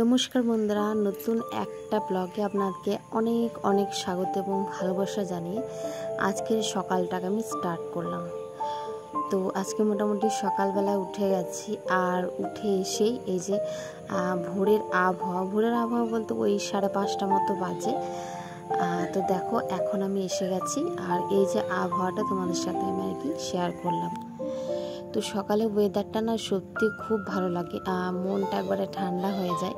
নমস্কার বন্ধুরা, নতুন একটা ব্লগে আপনাদেরকে অনেক অনেক স্বাগত এবং ভালোবাসা জানিয়ে আজকের সকালটাকে আমি স্টার্ট করলাম। তো আজকে মোটামুটি সকালবেলা উঠে গেছি, আর উঠে এসেই এই যে ভোরের আবহাওয়া বলতে ওই 5:30 মতো বাজে। তো দেখো এখন আমি এসে গেছি, আর এই যে আবহাওয়াটা তোমাদের সাথে আমি আর কি শেয়ার করলাম। তো সকালে ওয়েদারটা না সত্যি খুব ভালো লাগে, মনটা একবারে ঠান্ডা হয়ে যায়,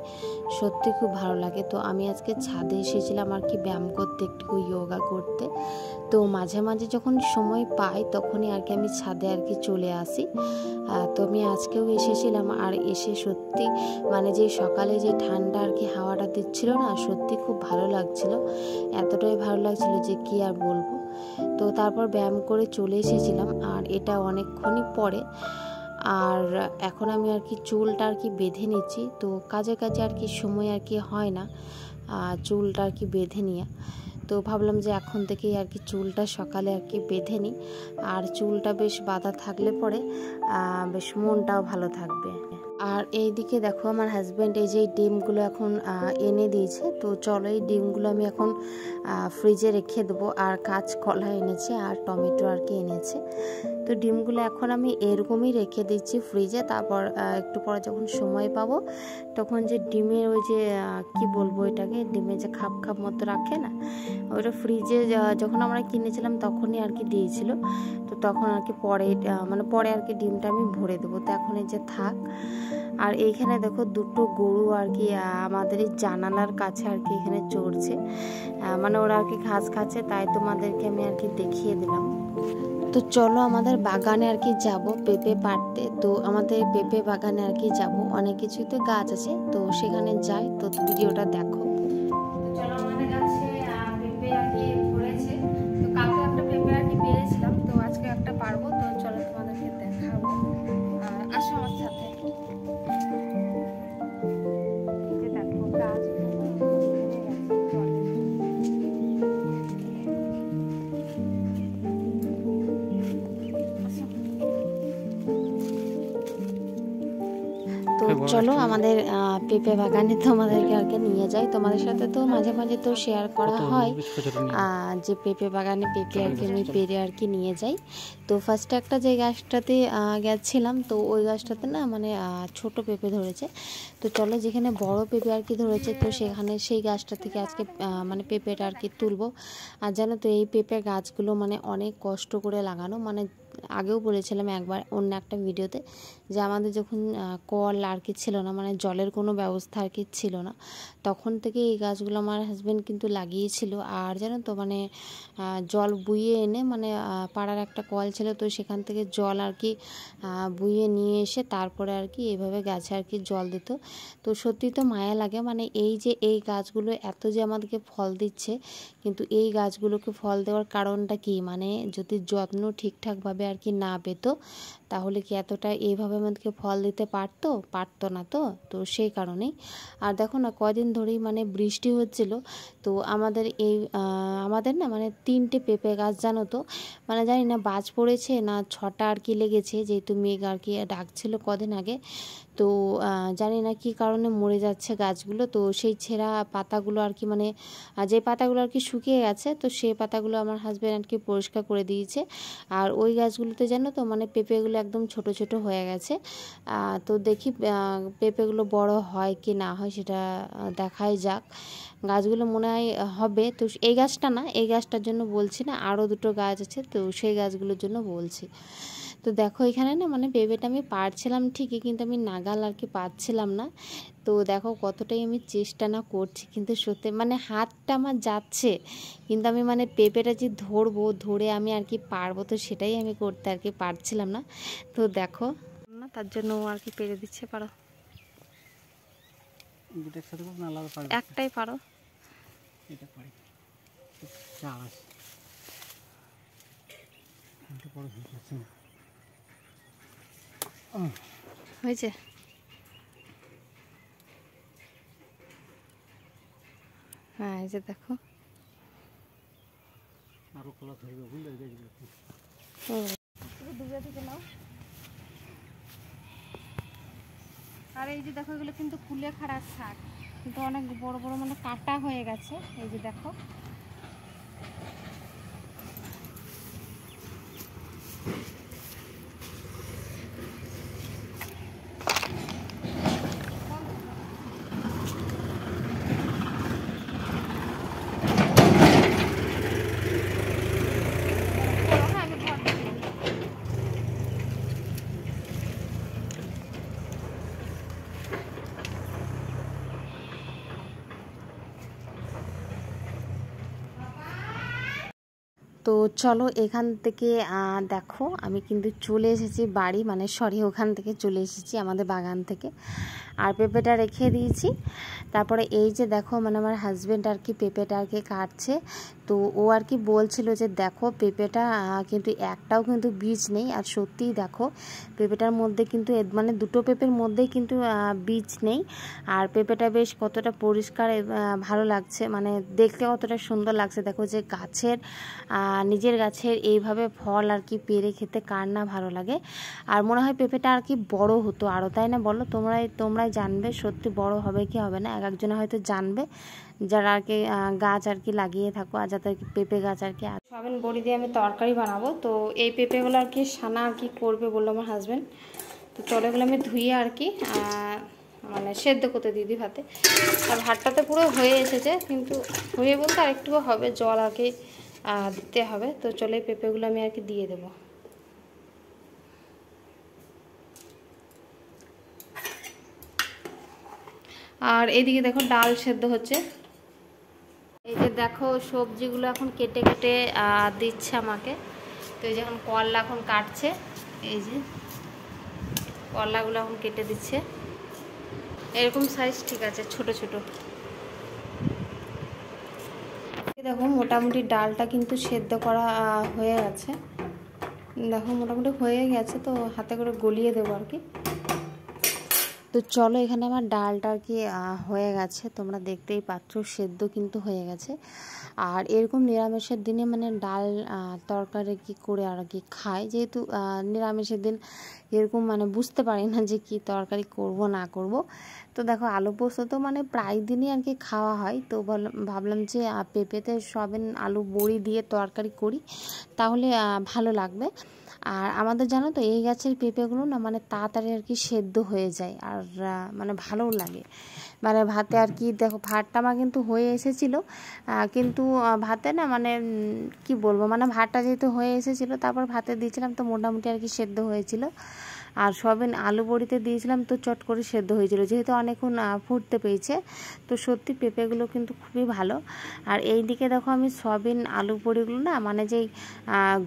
সত্যি খুব ভালো লাগে। তো আমি আজকে ছাদে এসেছিলাম আর কি ব্যায়াম করতে, একটু যোগা করতে। তো মাঝে মাঝে যখন সময় পাই তখনই আর কি আমি ছাদে আর কি চলে আসি। তো আমি আজকেও এসেছিলাম, আর এসে সত্যি মানে যে সকালে যে ঠান্ডা আর কি হাওয়াটা দিচ্ছিল না, সত্যি খুব ভালো লাগছিল, এতটাই ভালো লাগছিল যে কি আর বলবো। তো তারপর ব্যায়াম করে চলে এসেছিলাম, আর এটা অনেকক্ষণই পরে। আর এখন আমি আর কি চুলটা আর কি বেঁধে নিচ্ছি। তো কাজে কাজে আর কি সময় আর কি হয় না চুলটা আর কি বেঁধে নিয়ে। তো ভাবলাম যে এখন থেকেই আর কি চুলটা সকালে আর কি বেঁধে নিই, আর চুলটা বেশ বাঁধা থাকলে পরে বেশ মনটাও ভালো থাকবে। আর এইদিকে দেখো আমার হাজব্যান্ড এই যে ডিমগুলো এখন এনে দিয়েছে। তো চলো এই ডিমগুলো আমি এখন ফ্রিজে রেখে দেবো। আর কাঁচকলা এনেছে আর টমেটো আর কি এনেছে। তো ডিমগুলো এখন আমি এরকমই রেখে দিচ্ছি ফ্রিজে। তারপর একটু পরে যখন সময় পাবো তখন যে ডিমের ওই যে কি বলবো এটাকে, ডিমের যে খাপ খাপ মতো রাখে না, ওইটা ফ্রিজে যখন আমরা কিনেছিলাম তখনই আর কি দিয়েছিল। তো তখন আর কি পরে আর কি ডিমটা আমি ভরে দেবো। তো এখন এই যে থাক। আর এইখানে দেখো দুটো গরু আর কি আমাদের এই জানালার কাছে আর কি এখানে চড়ছে, মানে ওরা আর কি ঘাস খাচ্ছে, তাই তোমাদেরকে আমি আর কি দেখিয়ে দিলাম। তো চলো আমাদের বাগানে আর কি যাব পেঁপে পাড়তে। তো আমাদের পেঁপে বাগানে আর কি যাব, অনেক কিছুই তো গাছ আছে, তো সেখানে যাই। তো ভিডিওটা দেখো। চলো আমাদের গাছে পেঁপে আর কি ধরেছে। তো কালকে একটা পেঁপে আর কি পেরেছিলাম, তো আজকে একটা পারবো। তো চলো তোমাদেরকে দেখাবো, আসো আমার সাথে। দেখো গাছ চলো আমাদের পেঁপে বাগানে তোমাদেরকে আর কি নিয়ে যাই। তোমাদের সাথে তো মাঝে মাঝে তো শেয়ার করা হয় যে পেঁপে বাগানে পেঁপে আর কি আমি পেরে আর কি নিয়ে যাই। তো ফার্স্টে একটা যে গাছটাতে গেছিলাম, তো ওই গাছটাতে না মানে ছোট পেঁপে ধরেছে। তো চলো যেখানে বড় পেঁপে আর কি ধরেছে, তো সেখানে সেই গাছটা থেকে আজকে মানে পেঁপেটা আর কি তুলবো। আর জানো তো এই পেঁপে গাছগুলো মানে অনেক কষ্ট করে লাগানো, মানে আগেও বলেছিলাম একবার অন্য একটা ভিডিওতে যে আমাদের যখন কল আর কি ছিল না, মানে জলের কোনো ব্যবস্থা আর কি ছিল না, তখন থেকে এই গাছগুলো আমার হাজব্যান্ড কিন্তু লাগিয়েছিল। আর জানো তো মানে জল বুইয়ে এনে, মানে পাড়ার একটা কল ছিল, তো সেখান থেকে জল আর কি বুইয়ে নিয়ে এসে তারপরে আর কি এইভাবে গাছে আর কি জল দিত। তো সত্যি তো মায়া লাগে, মানে এই যে এই গাছগুলো এত যে আমাদেরকে ফল দিচ্ছে, কিন্তু এই গাছগুলোকে ফল দেওয়ার কারণটা কি, মানে যদি যত্ন ঠিকঠাকভাবে আর কি না পেত তাহলে কি এতটা এইভাবে আমাদেরকে ফল দিতে পারতো না। তো সেই কারণেই। আর দেখো না কদিন ধরেই মানে বৃষ্টি হচ্ছিল। তো আমাদের না মানে 3টে পেঁপে গাছ, জানো তো মানে জানি না বাজ পড়েছে না 6টা আর কি লেগেছে, যেহেতু মেঘ আর কি ডাকছিল কদিন আগে। তো জানি না কি কারণে মরে যাচ্ছে গাছগুলো। তো সেই ছেঁড়া পাতাগুলো আর কি, মানে যে পাতাগুলো আর কি শুকিয়ে গেছে, তো সেই পাতাগুলো আমার হাজব্যান্ড আর কি পরিষ্কার করে দিয়েছে। আর ওই গাছগুলোতে জানো তো মানে পেঁপেগুলো একদম ছোট ছোট হয়ে গেছে। তো দেখি পেঁপেগুলো বড় হয় কি না হয় সেটা দেখাই যাক। গাছগুলো মনে হয় হবে। তো এই গাছটা না, এই গাছটার জন্য বলছি না, আরও দুটো গাছ আছে, তো সেই গাছগুলোর জন্য বলছি। তো দেখো এখানে না মানে পেঁপেটা আমি পারছিলাম ঠিকই, কিন্তু আমি নাগাল আর কি পাচ্ছিলাম না। তো দেখো কতটাই আমি চেষ্টা না করছি, কিন্তু সত্যি মানে হাতটা আমার যাচ্ছে, কিন্তু আমি মানে পেঁপেটা যে ধরে আমি আর কি পারবো, তো সেটাই আমি করতে আর কি পারছিলাম না। তো দেখো না, তার জন্য আর কি পেরে দিচ্ছে। পারো একটাই পারো। হয়েছে? হ্যাঁ এই যে দেখো আরো কলা ধরবে, বুঝলে ডুবে থেকে নাও। আর এই যে দেখো এগুলো কিন্তু কুলেখাড়ার শাক, কিন্তু অনেক বড় বড় মানে কাটা হয়ে গেছে। এই যে দেখো তো চলো এখান থেকে দেখো আমি কিন্তু চলে এসেছি বাড়ি, মানে সরি ওখান থেকে চলে এসেছি আমাদের বাগান থেকে। আর পেঁপেটা রেখে দিয়েছি। তারপরে এই যে দেখো মানে আমার হাজব্যান্ড আর কি পেঁপেটা আর কি কাটছে। তো ও আর কি বলছিল যে দেখো পেঁপেটা কিন্তু একটাও কিন্তু বীজ নেই। আর সত্যিই দেখো পেঁপেটার মধ্যে কিন্তু মানে দুটো পেঁপের মধ্যেই কিন্তু বীজ নেই। আর পেঁপেটা বেশ কতটা পরিষ্কার ভালো লাগছে, মানে দেখতে কতটা সুন্দর লাগছে। দেখো যে গাছের নিজের গাছের এইভাবে ফল আর কি পেরে খেতে কার না ভালো লাগে। আর মনে হয় পেঁপেটা আর কি বড় হতো আরও, তাই না বলো? তোমরাই জানবে সত্যি বড় হবে কি হবে না, এক একজনে হয়তো জানবে যারা আর কি গাছ আর কি লাগিয়ে থাকো, আর যাতে পেঁপে গাছ আর কি। সয়াবিন বড়ি দিয়ে আমি তরকারি বানাবো। তো এই পেঁপেগুলো আর কি সানা আর কি করবে বললো আমার হাজব্যান্ড। তো চলো এগুলো আমি ধুয়ে আর কি মানে সেদ্ধ করতে দিদি ভাতে। আর ভাতটা তো পুরো হয়ে এসেছে, কিন্তু হয়ে বলতে আর একটু হবে, জল আর কি দিতে হবে। তো চলো এই পেঁপেগুলো আমি আর কি দিয়ে দেবো। আর এইদিকে দেখো ডাল সেদ্ধ হচ্ছে। এই যে দেখো সবজিগুলো এখন কেটে কেটে দিচ্ছে আমাকে। তো এই যে এখন করলা এখন কাটছে, এই যে করলাগুলো এখন কেটে দিচ্ছে। এরকম সাইজ ঠিক আছে, ছোট ছোট। দেখো মোটামুটি ডালটা কিন্তু সেদ্ধ করা হয়ে গেছে। দেখো মোটামুটি হয়ে গেছে, তো হাতে করে গলিয়ে দেবো আর কি। তো চলো এখানে আমার ডালটা আর কি হয়ে গেছে, তোমরা দেখতেই পাচ্ছ সেদ্ধ কিন্তু হয়ে গেছে। আর এরকম নিরামিষের দিনে মানে ডাল তরকারি কি করে আর কি খায়, যেহেতু নিরামিষের দিন এরকম মানে বুঝতে পারি না যে কি তরকারি করব না করব। তো দেখো আলু পোস্ত তো মানে প্রায় দিনই আর কি খাওয়া হয়। তো ভাবলাম যে পেঁপেতে সয়াবিন আলু বড়ি দিয়ে তরকারি করি, তাহলে ভালো লাগবে। আর আমাদের জানো তো এই গাছের পেঁপেগুলো না মানে তাড়াতাড়ি আর কি সেদ্ধ হয়ে যায়, আর মানে ভালোও লাগে। মানে ভাতে আর কি দেখো ভাতটা আমার কিন্তু হয়ে এসেছিলো, কিন্তু ভাতে না মানে কি বলবো, মানে ভাতটা যেহেতু হয়ে এসেছিলো তারপর ভাতে দিয়েছিলাম তো মোটামুটি আর কি সেদ্ধ হয়েছিল। আর সয়াবিন আলু বড়িতে দিয়েছিলাম তো চট করে সেদ্ধ হয়েছিল, যেহেতু অনেকক্ষণ ফুটতে পেয়েছে। তো সত্যি পেঁপেগুলো কিন্তু খুবই ভালো। আর এই দিকে দেখো আমি সয়াবিন আলু বড়িগুলো না মানে যেই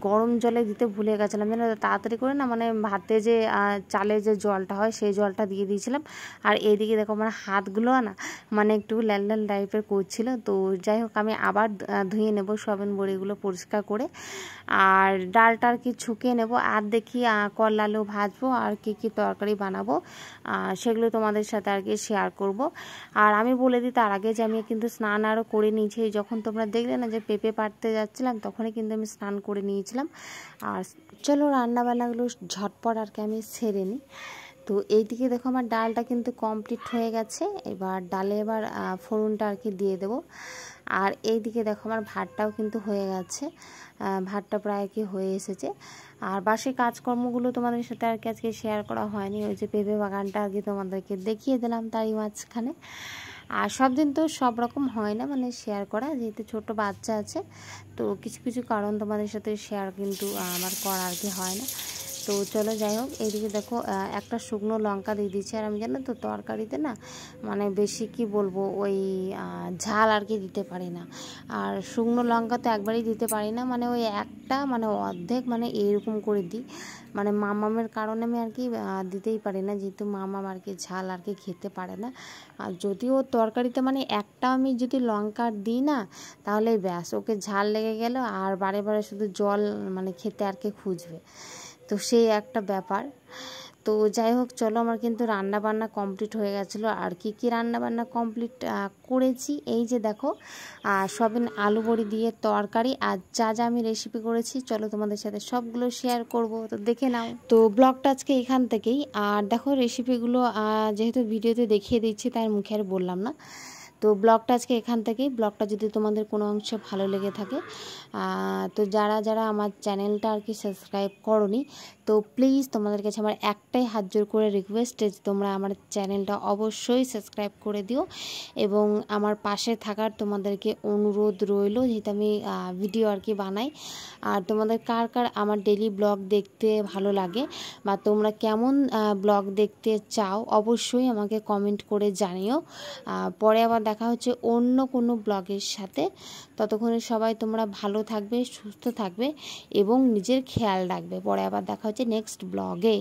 গরম জলে দিতে ভুলে গেছিলাম, যেন তাড়াতাড়ি করে না মানে ভাতে যে চালে যে জলটা হয় সেই জলটা দিয়ে দিয়েছিলাম। আর এইদিকে দেখো আমার হাতগুলো না মানে একটু লাল লাল টাইপের করছিল। তো যাই হোক আমি আবার ধুয়ে নেব সয়াবিন বড়িগুলো পরিষ্কার করে, আর ডালটা আর কি ছুঁকে নেব। আর দেখি করলা আলু ভাজবো আর কি কি তরকারি বানাবো সেগুলো তোমাদের সাথে আর কি শেয়ার করব। আর আমি বলে দিই তার আগে যে আমি কিন্তু স্নান আরও করে নিয়েছি। যখন তোমরা দেখলে না যে পেঁপে পাড়তে যাচ্ছিলাম তখনই কিন্তু আমি স্নান করে নিয়েছিলাম। আর চলো রান্নাবান্নাগুলো ঝটপট আর কি আমি সেরে নিই। তো এইদিকে দেখো আমার ডালটা কিন্তু কমপ্লিট হয়ে গেছে, এবার ডালে এবার ফোড়নটা আর কি দিয়ে দেবো। আর এইদিকে দেখো আমার ভাতটাও কিন্তু হয়ে গেছে, ভাতটা প্রায় কি হয়ে এসেছে। আর বাসি কাজকর্মগুলো তোমাদের সাথে আর কি আজকে শেয়ার করা হয়নি, ওই যে পেঁপে বাগানটা আর কি তোমাদেরকে দেখিয়ে দিলাম তারই মাঝখানে। আর সব দিন তো সব রকম হয় না মানে শেয়ার করা, যেহেতু ছোট বাচ্চা আছে তো কিছু কিছু কারণ তোমাদের সাথে শেয়ার কিন্তু আমার করা আর কি হয় না। তো চলো যাই হোক, এইদিকে দেখো একটা শুকনো লঙ্কা দিয়ে দিচ্ছি। আর আমি জানো তো তরকারিতে না মানে বেশি কি বলবো ওই ঝাল আর কি দিতে পারি না। আর শুকনো লঙ্কা তো একবারই দিতে পারি না, মানে ওই একটা মানে অর্ধেক মানে এইরকম করে দিই। মানে মামামের কারণে আমি আর কি দিতেই পারি না, যেহেতু মামাম আর কি ঝাল আর কি খেতে পারে না। আর যদিও তরকারিতে মানে একটা আমি যদি লঙ্কা দিই না তাহলে ব্যাস ওকে ঝাল লেগে গেল, আর বারে বারে শুধু জল মানে খেতে আর কি খুঁজবে। তো সেই একটা ব্যাপার। তো যাই হোক চলো, আমার কিন্তু রান্না বান্না কমপ্লিট হয়ে গেছিলো। আর কি কি রান্না বান্না কমপ্লিট করেছি, এই যে দেখো সয়াবিন আলু বড়ি দিয়ে তরকারি, আর যা যা আমি রেসিপি করেছি চলো তোমাদের সাথে সবগুলো শেয়ার করব, তো দেখে নাও। তো ব্লগটা আজকে এখান থেকেই। আর দেখো রেসিপিগুলো যেহেতু ভিডিওতে দেখিয়ে দিচ্ছি তাই মুখে আর বললাম না। তো ব্লগটা আজকে এখান থেকেই। ব্লগটা যদি তোমাদের কোনো অংশে ভালো লেগে থাকে, তো যারা যারা আমার চ্যানেলটা আর কি সাবস্ক্রাইব করোনি, তো প্লিজ তোমাদের কাছে আমার একটাই হাত জোর করে রিকোয়েস্ট যে তোমরা আমার চ্যানেলটা অবশ্যই সাবস্ক্রাইব করে দিও এবং আমার পাশে থাকার তোমাদেরকে অনুরোধ রইল, যেহেতু আমি ভিডিও আর কি বানাই। আর তোমাদের কার কার আমার ডেইলি ব্লগ দেখতে ভালো লাগে বা তোমরা কেমন ব্লগ দেখতে চাও অবশ্যই আমাকে কমেন্ট করে জানিও। পরে আবার দেখা হচ্ছে অন্য কোনো ব্লগের সাথে। ততক্ষণে সবাই তোমরা ভালো থাকবে, সুস্থ থাকবে এবং নিজের খেয়াল রাখবে। পরে আবার দেখা হচ্ছে নেক্সট ব্লগে।